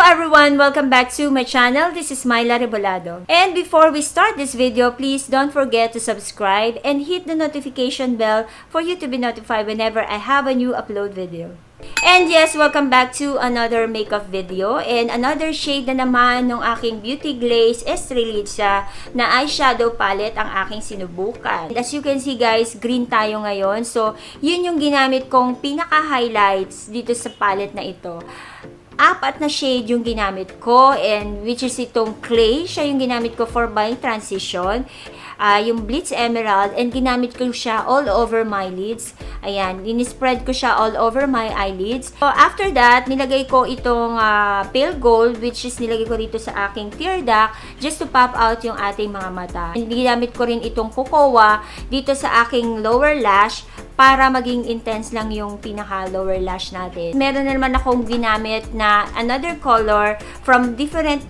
everyone! Welcome back to my channel. This is Myla Rebolado. And before we start this video, please don't forget to subscribe and hit the notification bell for you to be notified whenever I have a new upload video. And yes, welcome back to another makeup video and another shade na naman ng aking Beauty Glazed Strelitzia na eyeshadow palette ang aking sinubukan. As you can see guys, green tayo ngayon. So, yun yung ginamit kong pinaka-highlights dito sa palette na ito. Apat na shade yung ginamit ko and which is itong clay. Siya yung ginamit ko for my transition. Yung Blitz Emerald and ginamit ko siya all over my lids. Ayan, in-spread ko siya all over my eyelids. So, after that, nilagay ko itong pale gold which is nilagay ko rito sa aking tear duct just to pop out yung ating mga mata. And ginamit ko rin itong cocoa dito sa aking lower lash para maging intense lang yung pinaka-lower lash natin. Meron na naman akong ginamit na another color from different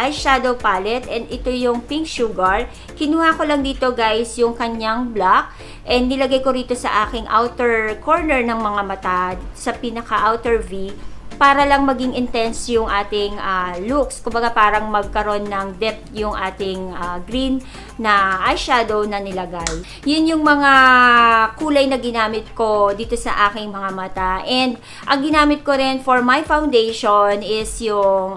eyeshadow palette and ito yung Pink Sugar. Kinuha ko lang dito guys yung kanyang black and nilagay ko rito sa aking outer corner ng mga mata sa pinaka-outer V para lang maging intense yung ating looks. Kumbaga parang magkaroon ng depth yung ating green na eyeshadow na nilagay. Yun yung mga kulay na ginamit ko dito sa aking mga mata. And ang ginamit ko rin for my foundation is yung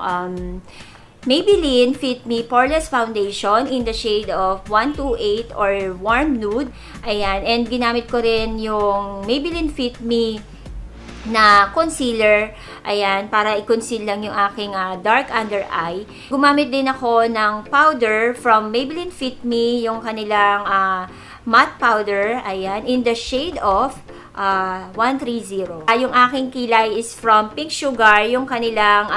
Maybelline Fit Me Poreless Foundation in the shade of 128 or Warm Nude. Ayan. And ginamit ko rin yung Maybelline Fit Me na concealer, ayan, para i-conceal lang yung aking dark under eye. Gumamit din ako ng powder from Maybelline Fit Me, yung kanilang matte powder, ayan, in the shade of 130. Yung aking kilay is from Pink Sugar, yung kanilang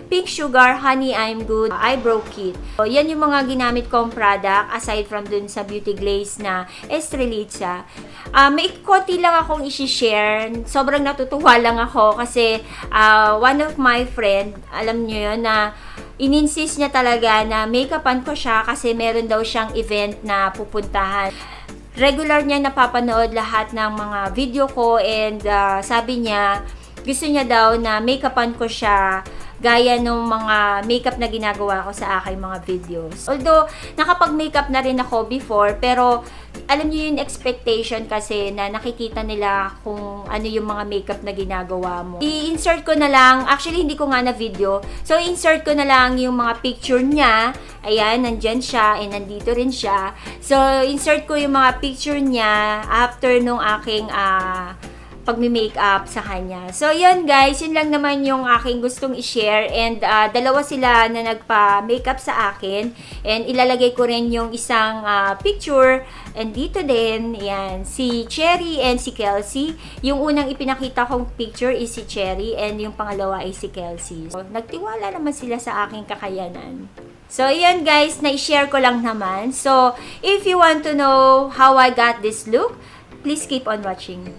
Pink Sugar Honey I'm Good Eyebrow Kit. So, yan yung mga ginamit kong product aside from dun sa Beauty Glaze na Strelitzia. May konti lang akong isi-share. Sobrang natutuwa lang ako kasi one of my friend, alam nyo yun, na in-insist niya talaga na make-upan ko siya kasi meron daw siyang event na pupuntahan. Regular niya napapanood lahat ng mga video ko and sabi niya, gusto niya daw na make-upan ko siya gaya ng mga makeup na ginagawa ko sa aking mga videos. Although, nakapag-makeup na rin ako before, pero alam niyo yung expectation kasi na nakikita nila kung ano yung mga makeup na ginagawa mo. I-insert ko na lang, actually hindi ko nga na video, so insert ko na lang yung mga picture niya. Ayan, nandyan siya, and nandito rin siya. So, insert ko yung mga picture niya after nung aking pagmi-makeup sa kanya. So, yun guys, yun lang naman yung aking gustong i-share. And dalawa sila na nagpa-makeup sa akin. And ilalagay ko rin yung isang picture. And dito din, yan, si Cherry and si Kelsey. Yung unang ipinakita kong picture is si Cherry and yung pangalawa ay si Kelsey. So, nagtiwala naman sila sa aking kakayanan. So, yan guys, na-share ko lang naman. So, if you want to know how I got this look, please keep on watching.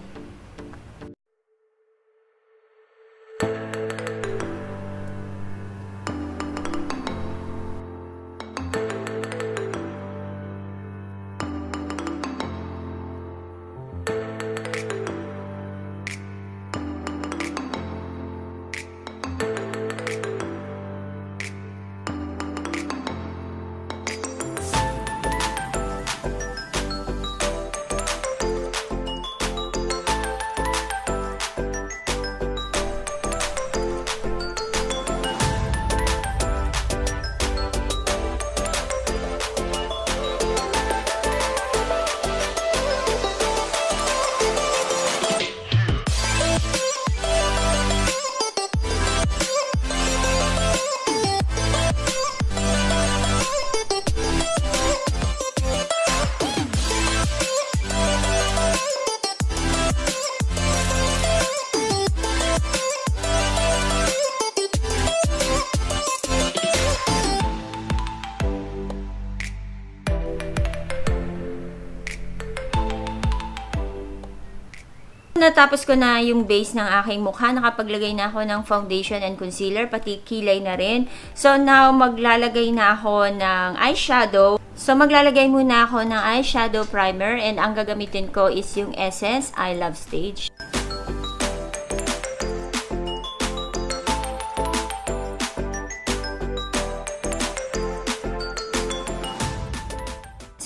Natapos ko na yung base ng aking mukha. Nakapaglagay na ako ng foundation and concealer, pati kilay na rin. So, now, maglalagay na ako ng eyeshadow. So, maglalagay muna ako ng eyeshadow primer and ang gagamitin ko is yung Essence I Love Stage.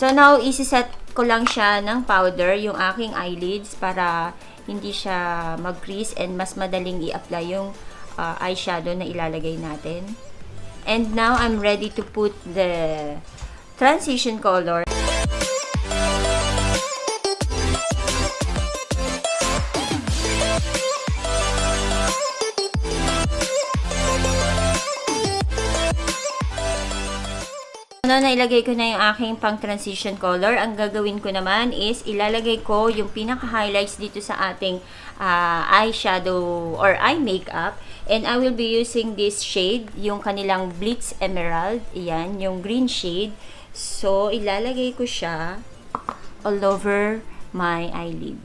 So, now, isi-set ko lang siya ng powder, yung aking eyelids, para hindi siya mag-crease and mas madaling i-apply yung eyeshadow na ilalagay natin. And now, I'm ready to put the transition color. Nailagay ko na yung aking pang transition color. Ang gagawin ko naman is ilalagay ko yung pinaka-highlights dito sa ating eyeshadow or eye makeup. And I will be using this shade, yung kanilang Blitz Emerald. Ayan, yung green shade. So, ilalagay ko siya all over my eyelid.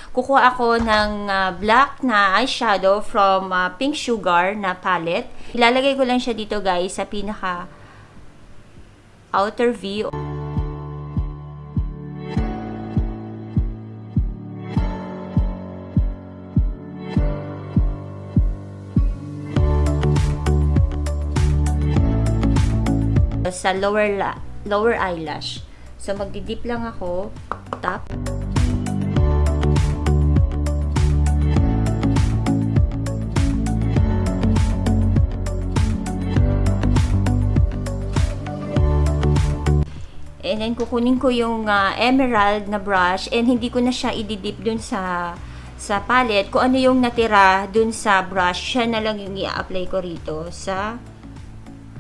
Kukuha ako ng black na eyeshadow from Pink Sugar na palette. Ilalagay ko lang siya dito guys sa pinaka outer V. Sa lower eyelash. So magdidip lang ako top. And then, kukunin ko yung emerald na brush and hindi ko na siya ididip dun sa palette. Kung ano yung natira dun sa brush, siya na lang yung i-apply ko rito sa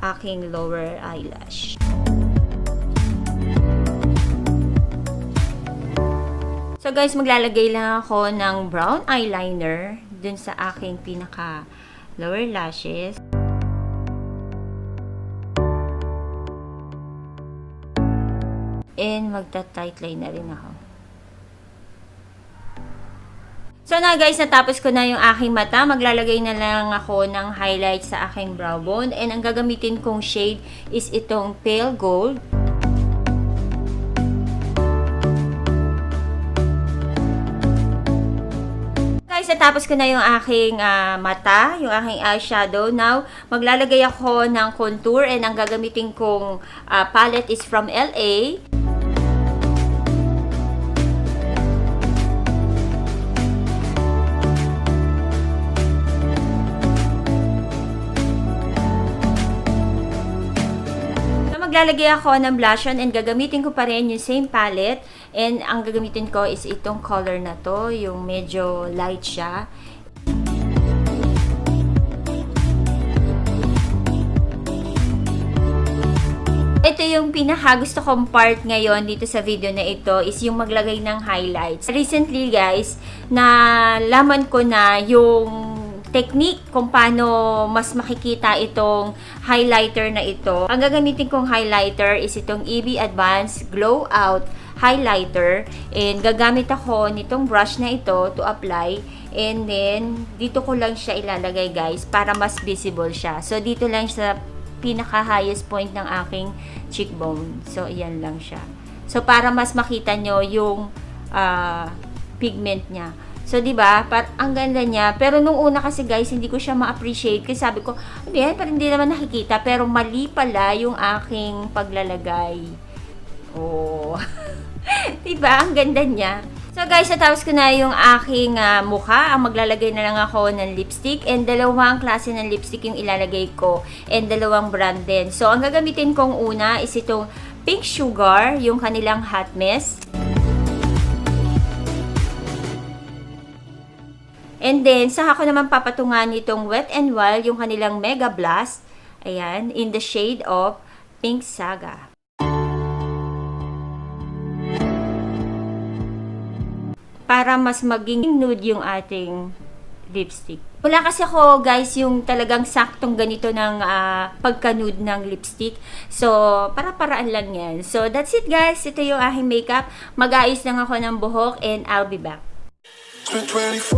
aking lower eyelash. So guys, maglalagay lang ako ng brown eyeliner dun sa aking pinaka lower lashes. And magta-tight line na rin ako. So na guys, natapos ko na yung aking mata. Maglalagay na lang ako ng highlight sa aking brow bone. And ang gagamitin kong shade is itong pale gold. Guys, natapos ko na yung aking mata, yung aking eyeshadow. Now, maglalagay ako ng contour and ang gagamitin kong palette is from LA. Maglalagay ako ng blush on and gagamitin ko pa rin yung same palette and ang gagamitin ko is itong color na to, yung medyo light siya. Ito yung pinaka gusto kong part ngayon dito sa video na ito is yung maglagay ng highlights. Recently guys, nalaman ko na yung technique kung paano mas makikita itong highlighter na ito. Ang gagamitin kong highlighter is itong EB Advanced Glowout highlighter and gagamit ako nitong brush na ito to apply and then dito ko lang siya ilalagay guys para mas visible siya. So dito lang sa pinaka highest point ng aking cheekbone. So ayan lang siya. So para mas makita nyo yung pigment niya. So, diba? Ang ganda niya. Pero nung una kasi guys, hindi ko siya ma-appreciate. Kasi sabi ko, yan, parang hindi naman nakikita. Pero mali pala yung aking paglalagay. Oh. Diba? Ang ganda niya. So guys, natapos ko na yung aking mukha. Ang maglalagay na lang ako ng lipstick. And dalawang klase ng lipstick yung ilalagay ko. And dalawang brand din. So, ang gagamitin kong una is itong Pink Sugar, yung kanilang Hot Mess. And then, saka ko naman papatungan itong Wet n Wild, yung kanilang Megablast. Ayan, in the shade of Pink Saga. Para mas maging nude yung ating lipstick. Wala kasi ako, guys, yung talagang saktong ganito ng pagka-nude ng lipstick. So, para-paraan lang yan. So, that's it, guys. Ito yung aking makeup. Mag-aayos lang ako ng buhok and I'll be back. Spent 24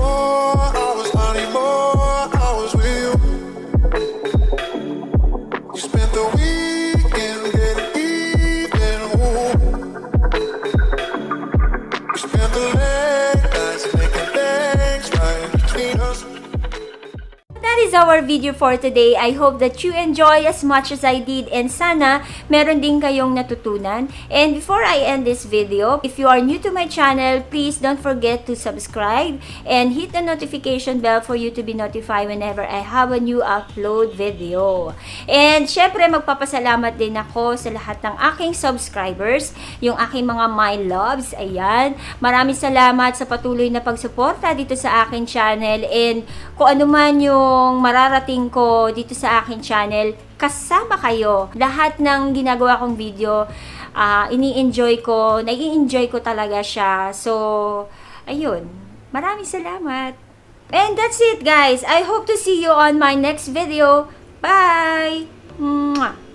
hours, I need more hours with you. You spent the weekend getting even. Ooh. is our video for today. I hope that you enjoy as much as I did and sana meron din kayong natutunan. And before I end this video, if you are new to my channel, please don't forget to subscribe and hit the notification bell for you to be notified whenever I have a new upload video. And syempre magpapasalamat din ako sa lahat ng aking subscribers, yung aking mga my loves. Ayan, maraming salamat sa patuloy na pagsuporta dito sa aking channel, and kung ano man yung mararating ko dito sa aking channel, kasama kayo. Lahat ng ginagawa kong video, ini-enjoy ko, nai-enjoy ko talaga siya. So, ayun, maraming salamat. And that's it guys. I hope to see you on my next video. Bye! Mwah!